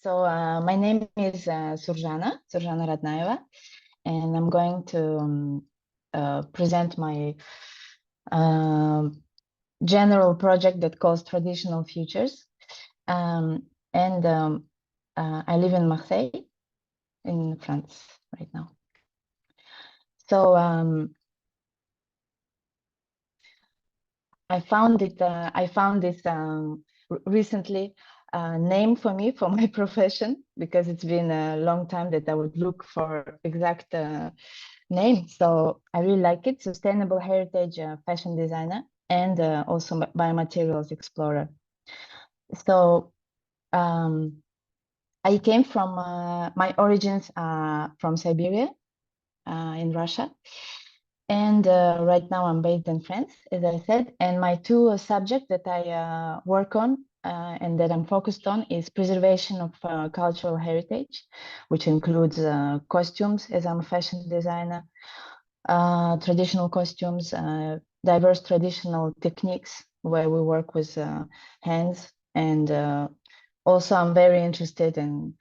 So my name is Surzhana Radnaeva, and I'm going to present my general project that calls Traditional Futures. And I live in Marseille, in France right now. So I found this recently name for me for my profession, because it's been a long time that I would look for exact name. So I really like it: Sustainable Heritage Fashion Designer, and also Biomaterials Explorer. So I came from my origins from Siberia in Russia. And right now I'm based in France, as I said. And my two subjects that I work on and that I'm focused on is preservation of cultural heritage, which includes costumes, as I'm a fashion designer, traditional costumes, diverse traditional techniques where we work with hands. And also I'm very interested in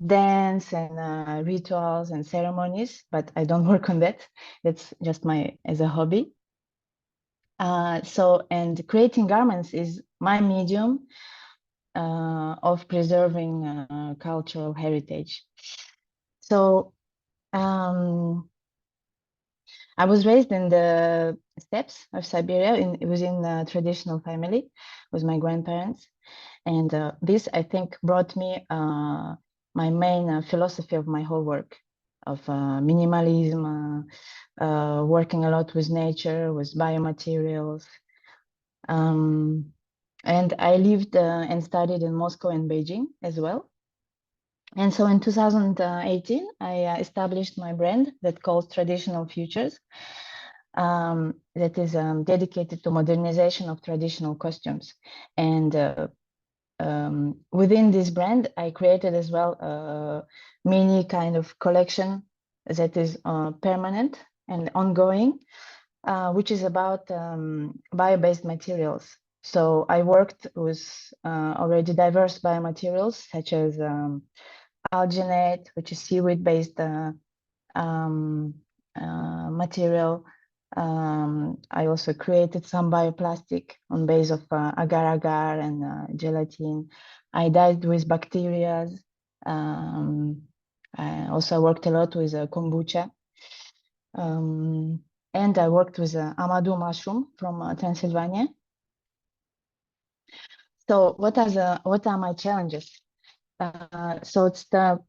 dance and rituals and ceremonies, but I don't work on that. That's just as a hobby. And creating garments is my medium of preserving cultural heritage. So I was raised in the steppes of Siberia. It was in a traditional family with my grandparents. And this, I think, brought me my main philosophy of my whole work, of minimalism, working a lot with nature, with biomaterials. And I lived and studied in Moscow and Beijing as well. And so in 2018, I established my brand that calls Traditional Futures, that is dedicated to modernization of traditional costumes. And within this brand, I created as well a mini kind of collection that is permanent and ongoing, which is about bio-based materials. So I worked with already diverse biomaterials, such as alginate, which is seaweed-based material. I also created some bioplastic on base of agar-agar and gelatin. I dyed with bacteria. I also worked a lot with kombucha. And I worked with Amadou mushroom from Transylvania. So what are my challenges? So it's the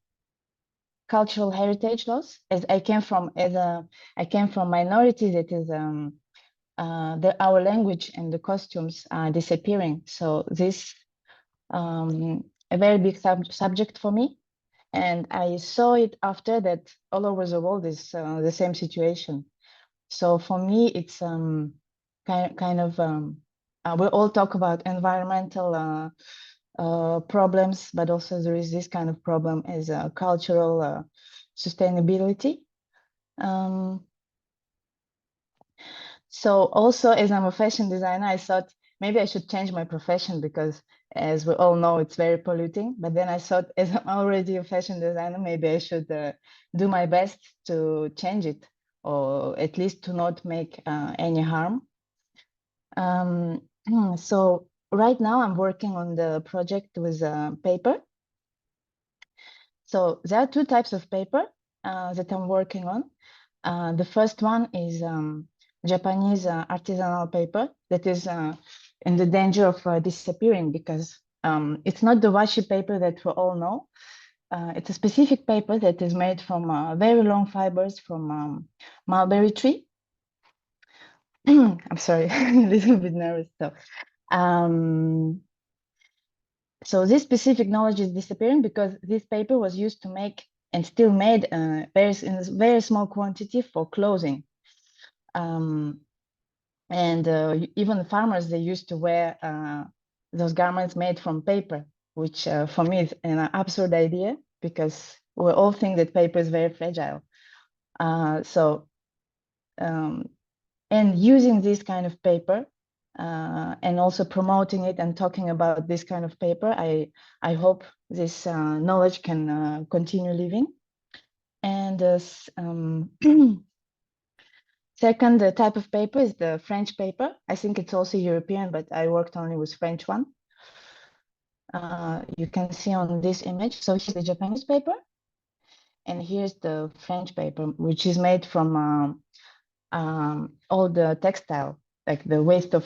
cultural heritage loss, as I came from minority that is our language and the costumes are disappearing. So this a very big subject for me, and I saw it after that all over the world is the same situation. So for me, it's kind of we all talk about environmental problems, but also there is this kind of problem as cultural sustainability. So also, as I'm a fashion designer, I thought maybe I should change my profession, because as we all know, it's very polluting. But then I thought, as I'm already a fashion designer, maybe I should do my best to change it, or at least to not make any harm. So right now I'm working on the project with paper. So there are two types of paper that I'm working on. The first one is Japanese artisanal paper that is in the danger of disappearing, because it's not the washi paper that we all know. It's a specific paper that is made from very long fibers from mulberry tree. I'm sorry, a little bit nervous. So this specific knowledge is disappearing because this paper was used to make and still made in a very small quantity for clothing. And even farmers, they used to wear those garments made from paper, which for me is an absurd idea, because we all think that paper is very fragile. And using this kind of paper and also promoting it and talking about this kind of paper. I hope this knowledge can continue living. And second type of paper is the French paper. I think it's also European, but I worked only with French one. You can see on this image. So here's the Japanese paper, and here's the French paper, which is made from all the textile, like the waste of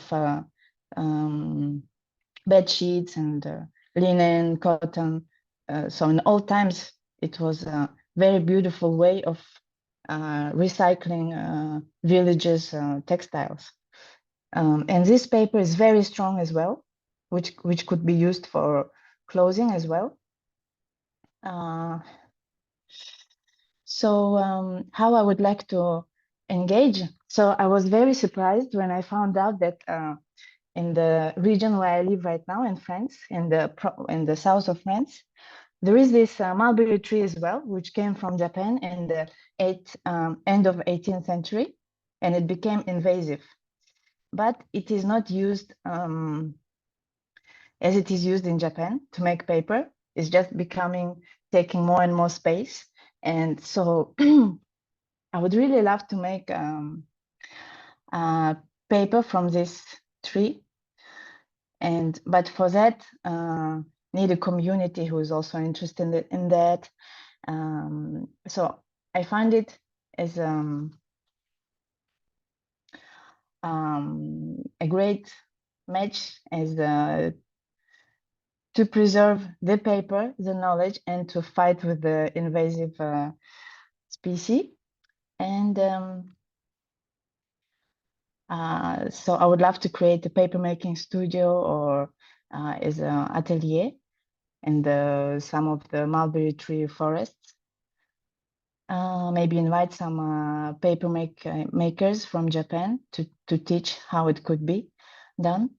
bed sheets and linen, cotton. So in old times, it was a very beautiful way of recycling villages' textiles. And this paper is very strong as well, which could be used for clothing as well. So how I would like to engage. So I was very surprised when I found out that in the region where I live right now in France, in the south of France, there is this mulberry tree as well, which came from Japan in the end of 18th century, and it became invasive. But it is not used as it is used in Japan to make paper. It's just taking more and more space. And so I would really love to make paper from this tree. But for that, need a community who is also interested in that. So I find it as a great match as to preserve the paper, the knowledge, and to fight with the invasive species. And so I would love to create a papermaking studio or as an atelier in some of the mulberry tree forests. Maybe invite some paper makers from Japan to teach how it could be done.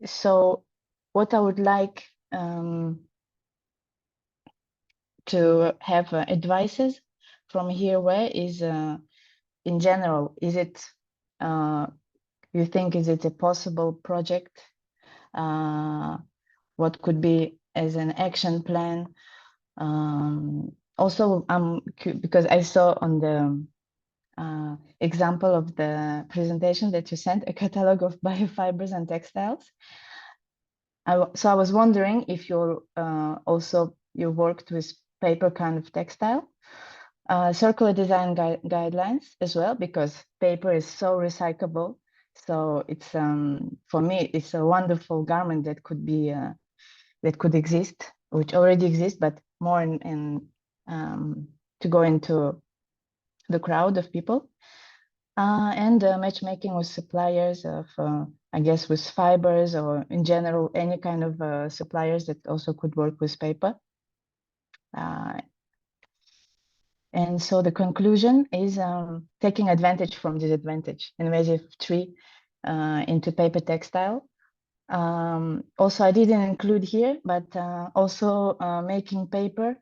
So what I would like to have advices from here where is in general, is it you think is it a possible project? What could be as an action plan? Also, because I saw on the example of the presentation that you sent, a catalog of biofibers and textiles. So I was wondering if you also worked with paper kind of textile, circular design guidelines as well, because paper is so recyclable. So it's for me, it's a wonderful garment that could be that could exist, which already exists, but more in to go into the crowd of people. And matchmaking with suppliers of, I guess, with fibers or in general, any kind of suppliers that also could work with paper. And so the conclusion is taking advantage from this advantage, invasive tree into paper textile. Also, I didn't include here, but also making paper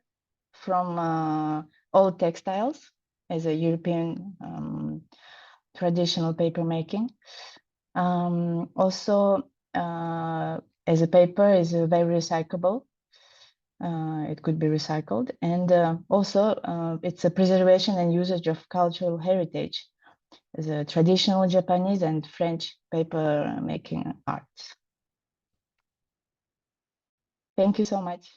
from old textiles as a European traditional paper making. Also, as a paper is very recyclable. It could be recycled, and also it's a preservation and usage of cultural heritage, as a traditional Japanese and French paper making arts. Thank you so much.